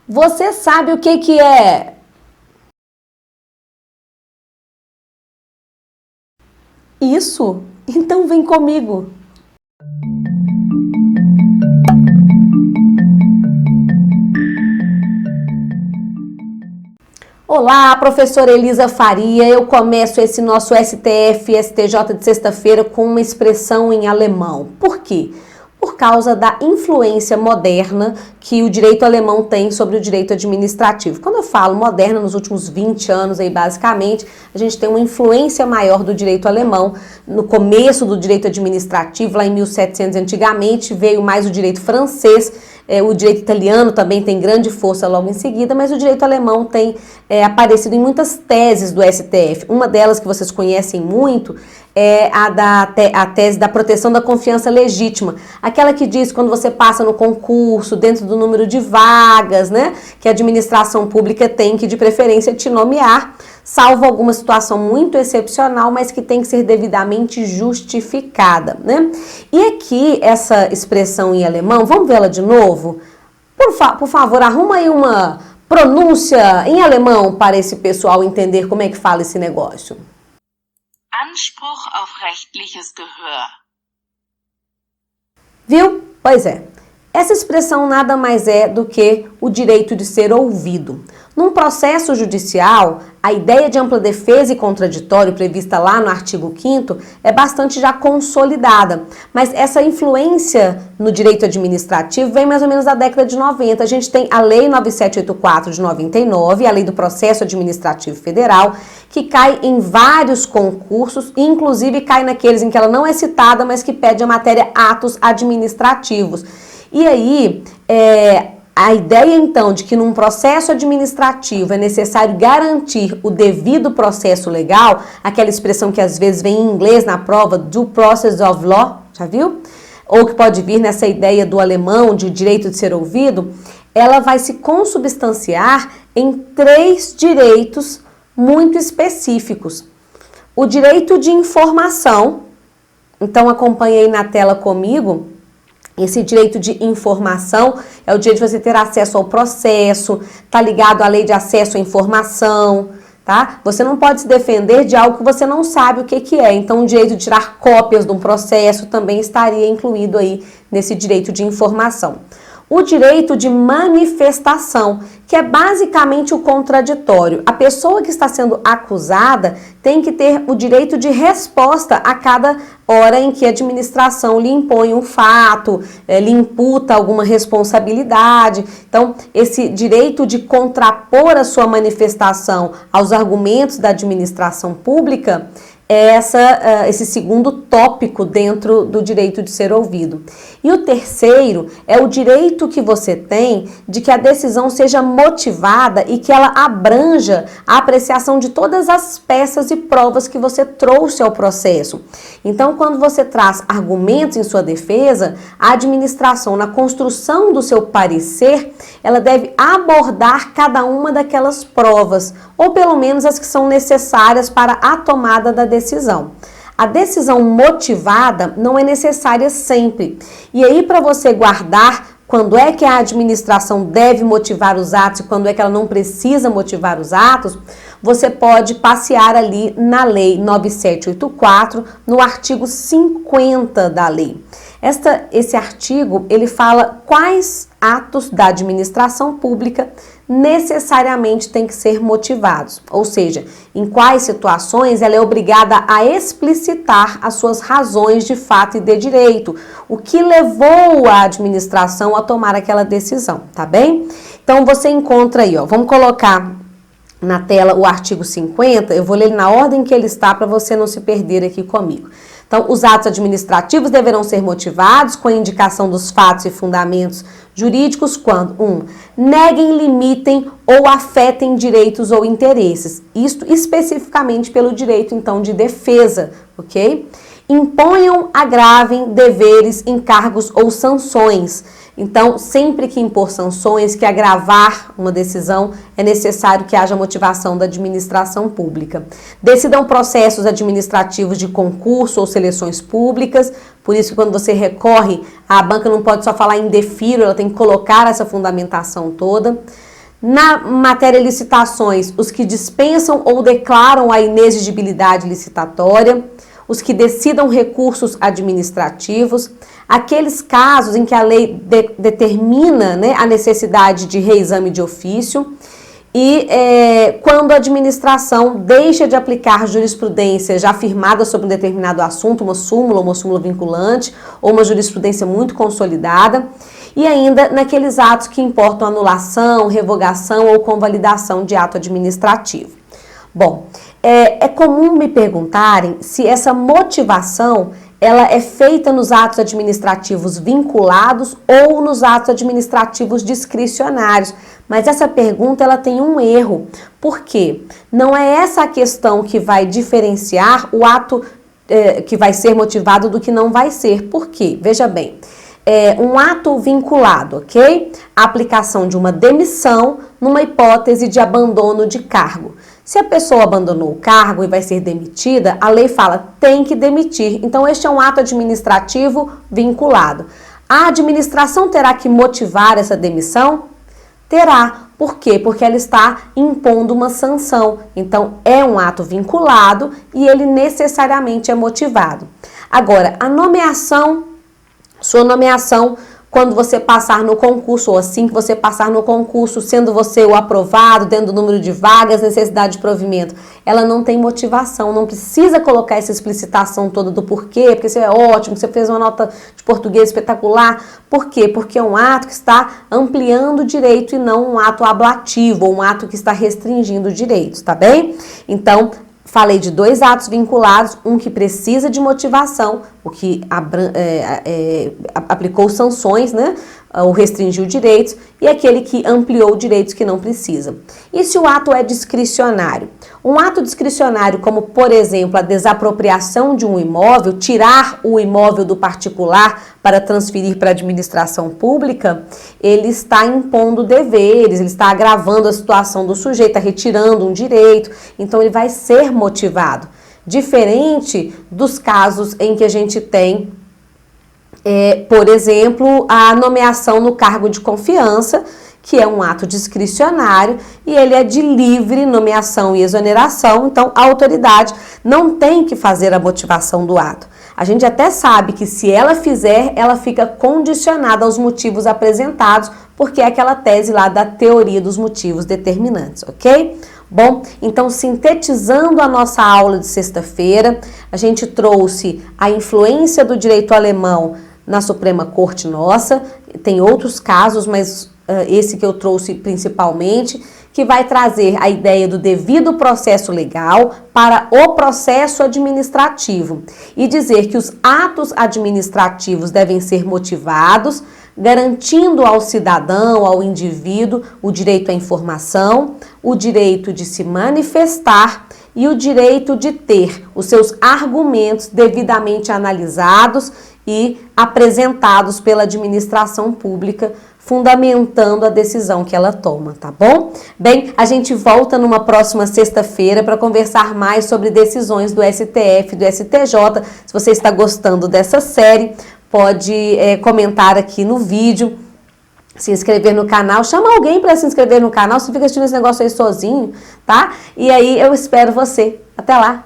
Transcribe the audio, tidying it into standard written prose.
Você sabe o que é isso? Então vem comigo. Olá, professora Elisa Faria. Eu começo esse nosso STF-STJ de sexta-feira com uma expressão em alemão. Por quê? Por causa da influência moderna que o direito alemão tem sobre o direito administrativo. Quando eu falo moderna, nos últimos 20 anos aí basicamente, a gente tem uma influência maior do direito alemão. No começo do direito administrativo, lá em 1700 antigamente, veio mais o direito francês, o direito italiano também tem grande força logo em seguida, mas o direito alemão tem aparecido em muitas teses do STF. Uma delas que vocês conhecem muito é a tese da proteção da confiança legítima, aquela que diz que quando você passa no concurso, dentro do número de vagas, né, que a administração pública tem que, de preferência, te nomear, salvo alguma situação muito excepcional, mas que tem que ser devidamente justificada, né? E aqui, essa expressão em alemão, vamos vê-la de novo? Por favor, arruma aí uma pronúncia em alemão para esse pessoal entender como é que fala esse negócio. Anspruch auf rechtliches Gehör. Viu? Pois é. Essa expressão nada mais é do que o direito de ser ouvido. Num processo judicial, a ideia de ampla defesa e contraditório prevista lá no artigo 5º é bastante já consolidada, mas essa influência no direito administrativo vem mais ou menos da década de 90. A gente tem a Lei 9784 de 99, a Lei do Processo Administrativo Federal, que cai em vários concursos, inclusive cai naqueles em que ela não é citada, mas que pede a matéria atos administrativos. E aí, a ideia, então, de que num processo administrativo é necessário garantir o devido processo legal, aquela expressão que às vezes vem em inglês na prova, due process of law, já viu? Ou que pode vir nessa ideia do alemão de direito de ser ouvido, ela vai se consubstanciar em 3 direitos muito específicos. O direito de informação, então acompanhe aí na tela comigo. Esse direito de informação é o direito de você ter acesso ao processo, tá ligado à lei de acesso à informação, tá? Você não pode se defender de algo que você não sabe o que é. Então, o direito de tirar cópias de um processo também estaria incluído aí nesse direito de informação. O direito de manifestação, que é basicamente o contraditório. A pessoa que está sendo acusada tem que ter o direito de resposta a cada hora em que a administração lhe impõe um fato, lhe imputa alguma responsabilidade. Então, esse direito de contrapor a sua manifestação aos argumentos da administração pública é esse segundo tópico dentro do direito de ser ouvido. E o terceiro é o direito que você tem de que a decisão seja motivada e que ela abranja a apreciação de todas as peças e provas que você trouxe ao processo. Então, quando você traz argumentos em sua defesa, a administração, na construção do seu parecer, ela deve abordar cada uma daquelas provas, ou pelo menos as que são necessárias para a tomada da decisão. A decisão motivada não é necessária sempre. E aí, para você guardar quando é que a administração deve motivar os atos e quando é que ela não precisa motivar os atos, você pode passear ali na Lei 9784, no artigo 50 da lei. Esse artigo, ele fala quais atos da administração pública necessariamente têm que ser motivados, ou seja, em quais situações ela é obrigada a explicitar as suas razões de fato e de direito, o que levou a administração a tomar aquela decisão, tá bem? Então você encontra aí, ó, vamos colocar na tela o artigo 50, eu vou ler na ordem que ele está para você não se perder aqui comigo. Então, os atos administrativos deverão ser motivados com a indicação dos fatos e fundamentos jurídicos quando 1. Neguem, limitem ou afetem direitos ou interesses. Isto especificamente pelo direito, então, de defesa, ok? Imponham, agravem deveres, encargos ou sanções. Então, sempre que impor sanções, que agravar uma decisão, é necessário que haja motivação da administração pública. Decidam processos administrativos de concurso ou seleções públicas, por isso que quando você recorre, a banca não pode só falar indefiro, ela tem que colocar essa fundamentação toda. Na matéria licitações, os que dispensam ou declaram a inexigibilidade licitatória, os que decidam recursos administrativos, aqueles casos em que a lei determina, né, a necessidade de reexame de ofício, e quando a administração deixa de aplicar jurisprudência já firmada sobre um determinado assunto, uma súmula vinculante, ou uma jurisprudência muito consolidada, e ainda naqueles atos que importam anulação, revogação ou convalidação de ato administrativo. Bom, é comum me perguntarem se essa motivação ela é feita nos atos administrativos vinculados ou nos atos administrativos discricionários. Mas essa pergunta ela tem um erro. Por quê? Não é essa a questão que vai diferenciar o ato que vai ser motivado do que não vai ser. Por quê? Veja bem, um ato vinculado, ok? A aplicação de uma demissão numa hipótese de abandono de cargo. Se a pessoa abandonou o cargo e vai ser demitida, a lei fala tem que demitir. Então, este é um ato administrativo vinculado. A administração terá que motivar essa demissão? Terá. Por quê? Porque ela está impondo uma sanção. Então, é um ato vinculado e ele necessariamente é motivado. Agora, a nomeação, sua nomeação, quando você passar no concurso, ou assim que você passar no concurso, sendo você o aprovado, dentro do número de vagas, necessidade de provimento, ela não tem motivação, não precisa colocar essa explicitação toda do porquê, porque você é ótimo, você fez uma nota de português espetacular. Por quê? Porque é um ato que está ampliando o direito e não um ato ablativo, ou um ato que está restringindo direitos, tá bem? Então, falei de dois atos vinculados, um que precisa de motivação, o que aplicou sanções, né, ou restringiu direitos, e aquele que ampliou direitos que não precisa. E se o ato é discricionário? Um ato discricionário, como por exemplo a desapropriação de um imóvel, tirar o imóvel do particular para transferir para a administração pública, ele está impondo deveres, ele está agravando a situação do sujeito, está retirando um direito, então ele vai ser motivado. Diferente dos casos em que a gente tem, por exemplo, a nomeação no cargo de confiança, que é um ato discricionário e ele é de livre nomeação e exoneração, então a autoridade não tem que fazer a motivação do ato. A gente até sabe que se ela fizer, ela fica condicionada aos motivos apresentados, porque é aquela tese lá da teoria dos motivos determinantes, ok? Bom, então sintetizando a nossa aula de sexta-feira, a gente trouxe a influência do direito alemão na Suprema Corte nossa, tem outros casos, mas esse que eu trouxe principalmente, que vai trazer a ideia do devido processo legal para o processo administrativo e dizer que os atos administrativos devem ser motivados, garantindo ao cidadão, ao indivíduo, o direito à informação, o direito de se manifestar e o direito de ter os seus argumentos devidamente analisados e apresentados pela administração pública, fundamentando a decisão que ela toma, tá bom? Bem, a gente volta numa próxima sexta-feira para conversar mais sobre decisões do STF, do STJ. Se você está gostando dessa série, pode comentar aqui no vídeo, se inscrever no canal, chama alguém para se inscrever no canal, você fica assistindo esse negócio aí sozinho, tá? E aí eu espero você. Até lá!